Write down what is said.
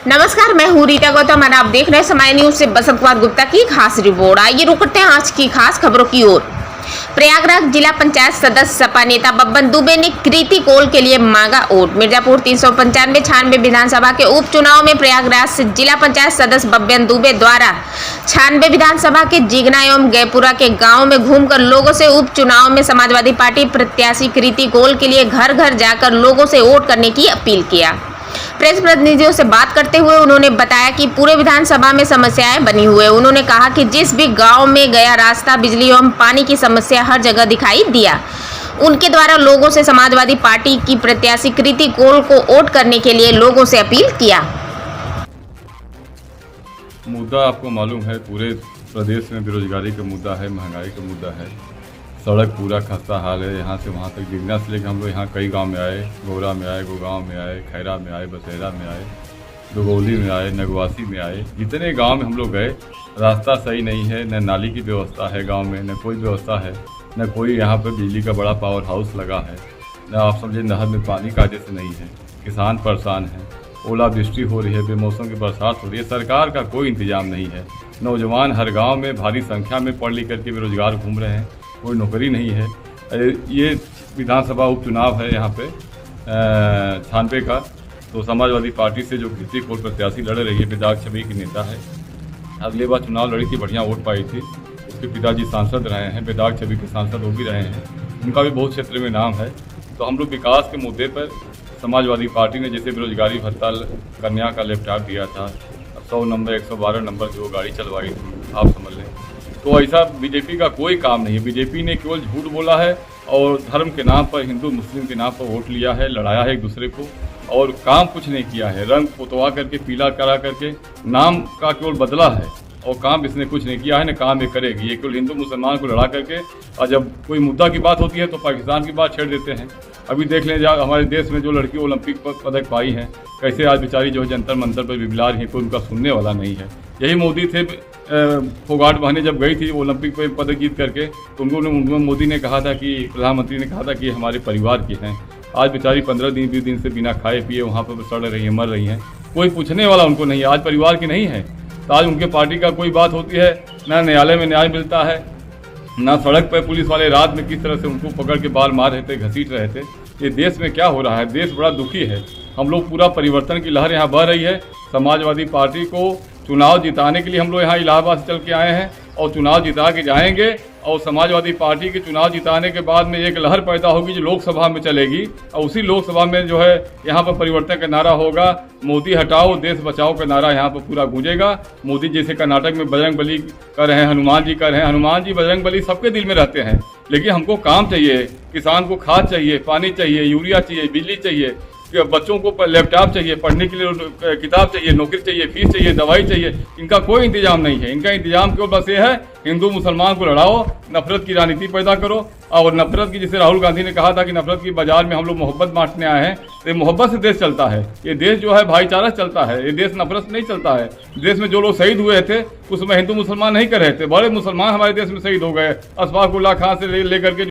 नमस्कार, मैं हूँ रीता गौतम और आप देख रहे हैं समय न्यूज से बसंत कुमार गुप्ता की खास रिपोर्ट। आइए रुक करते हैं आज की खास खबरों की ओर। प्रयागराज जिला पंचायत सदस्य सपा नेता बब्बन दुबे ने कृति कोल के लिए मांगा वोट। मिर्जापुर 395-96 विधानसभा के उपचुनाव में प्रयागराज से जिला पंचायत सदस्य बब्बन दुबे द्वारा 96 विधानसभा के जिगना एवं गैपुरा के गाँव में घूमकर लोगों से उपचुनाव में समाजवादी पार्टी प्रत्याशी कृति कोल के लिए घर घर जाकर लोगों से वोट करने की अपील किया। प्रेस प्रतिनिधियों से बात करते हुए उन्होंने बताया कि पूरे विधानसभा में समस्याएं बनी हुई है। उन्होंने कहा कि जिस भी गांव में गया रास्ता, बिजली एवं पानी की समस्या हर जगह दिखाई दिया। उनके द्वारा लोगों से समाजवादी पार्टी की प्रत्याशी कृति कोल को वोट करने के लिए लोगों से अपील किया। मुद्दा आपको मालूम है, पूरे प्रदेश में बेरोजगारी का मुद्दा है, महंगाई का मुद्दा है, सड़क पूरा खस्ता हाल है। यहाँ से वहाँ तक जिगना से लेकर हम लोग यहाँ कई गांव में आए, गोरा में आए, गोगांव में आए, खैरा में आए, बसेरा में आए, दुगौली में आए, नगवासी में आए। जितने गांव में हम लोग गए, रास्ता सही नहीं है, न नाली की व्यवस्था है गांव में, न कोई व्यवस्था है, न कोई यहाँ पर बिजली का बड़ा पावर हाउस लगा है, न आप समझे नहर में पानी का जैसे नहीं है। किसान परेशान हैं, ओलावृष्टि हो रही है, बेमौसम की बरसात हो रही है, सरकार का कोई इंतजाम नहीं है। नौजवान हर गाँव में भारी संख्या में पढ़ लिख करके बेरोजगार घूम रहे हैं, कोई नौकरी नहीं है। ये विधानसभा उपचुनाव है यहाँ पे 96 का, तो समाजवादी पार्टी से जो कृति कोल प्रत्याशी लड़ रही है, बेदाग छवि की नेता है। अगले बार चुनाव लड़ी थी, बढ़िया वोट पाई थी। उसके पिताजी सांसद रहे हैं, बेदाग छवि के सांसद वो भी रहे हैं, उनका भी बहुत क्षेत्र में नाम है। तो हम लोग विकास के मुद्दे पर समाजवादी पार्टी ने जैसे बेरोजगारी भत्ता कन्या का लैपटॉप दिया था, 100 नंबर 112 नंबर की वो गाड़ी चलवाई थी, आप समझ लें। तो ऐसा बीजेपी का कोई काम नहीं है। बीजेपी ने केवल झूठ बोला है और धर्म के नाम पर, हिंदू मुस्लिम के नाम पर वोट लिया है, लड़ाया है एक दूसरे को, और काम कुछ नहीं किया है। रंग पोतवा करके, पीला करा करके नाम का केवल बदला है और काम इसने कुछ नहीं किया है, न काम ये करेगी। ये केवल हिंदू मुसलमान को लड़ा करके, और जब कोई मुद्दा की बात होती है तो पाकिस्तान की बात छेड़ देते हैं। अभी देख लें हमारे देश में जो लड़की ओलंपिक पदक पाई हैं, कैसे आज बेचारी जो है जंतर मंतर पर बिबला रही है, कोई उनका सुनने वाला नहीं है। यही मोदी थे, फोगाट बहने जब गई थी ओलंपिक पे पदक जीत करके, तो उनको मोदी ने कहा था कि, प्रधानमंत्री ने कहा था कि हमारे परिवार की हैं। आज बेचारी 15-20 दिन से बिना खाए पिए वहाँ पर सड़ रही हैं, मर रही हैं, कोई पूछने वाला उनको नहीं है। आज परिवार की नहीं है, तो आज उनके पार्टी का कोई बात होती है, ना न्यायालय में न्याय मिलता है, ना सड़क पर पुलिस वाले रात में किस तरह से उनको पकड़ के बाल मार रहे थे, घसीट रहे थे। ये देश में क्या हो रहा है? देश बड़ा दुखी है। हम लोग पूरा परिवर्तन की लहर यहाँ बह रही है। समाजवादी पार्टी को चुनाव जिताने के लिए हम लोग यहाँ इलाहाबाद से चल के आए हैं और चुनाव जिता के जाएंगे। और समाजवादी पार्टी के चुनाव जिताने के बाद में एक लहर पैदा होगी जो लोकसभा में चलेगी, और उसी लोकसभा में जो है यहाँ पर परिवर्तन का नारा होगा, मोदी हटाओ देश बचाओ का नारा यहाँ पर पूरा गूंजेगा। मोदी जैसे कर्नाटक में बजरंग बली कर रहे हैं, हनुमान जी कर रहे हैं। हनुमान जी बजरंग बली सबके दिल में रहते हैं, लेकिन हमको काम चाहिए, किसान को खाद चाहिए, पानी चाहिए, यूरिया चाहिए, बिजली चाहिए, बच्चों को लैपटॉप चाहिए, पढ़ने के लिए किताब चाहिए, नौकरी चाहिए, फीस चाहिए, दवाई चाहिए। इनका कोई इंतजाम नहीं है। इनका इंतजाम केवल बस ये है, हिंदू मुसलमान को लड़ाओ, नफरत की राजनीति पैदा करो। और नफरत की, जैसे राहुल गांधी ने कहा था कि नफरत की बाजार में हम लोग मोहब्बत बांटने आए हैं, तो ये मोहब्बत से देश चलता है। ये देश जो है भाईचारा चलता है, ये देश नफरत से नहीं चलता है। देश में जो लोग शहीद हुए थे उसमें हिंदू मुसलमान नहीं कर रहे थे, बड़े मुसलमान हमारे देश में शहीद हो गए। अशफाक उल्लाह खां से लेकर के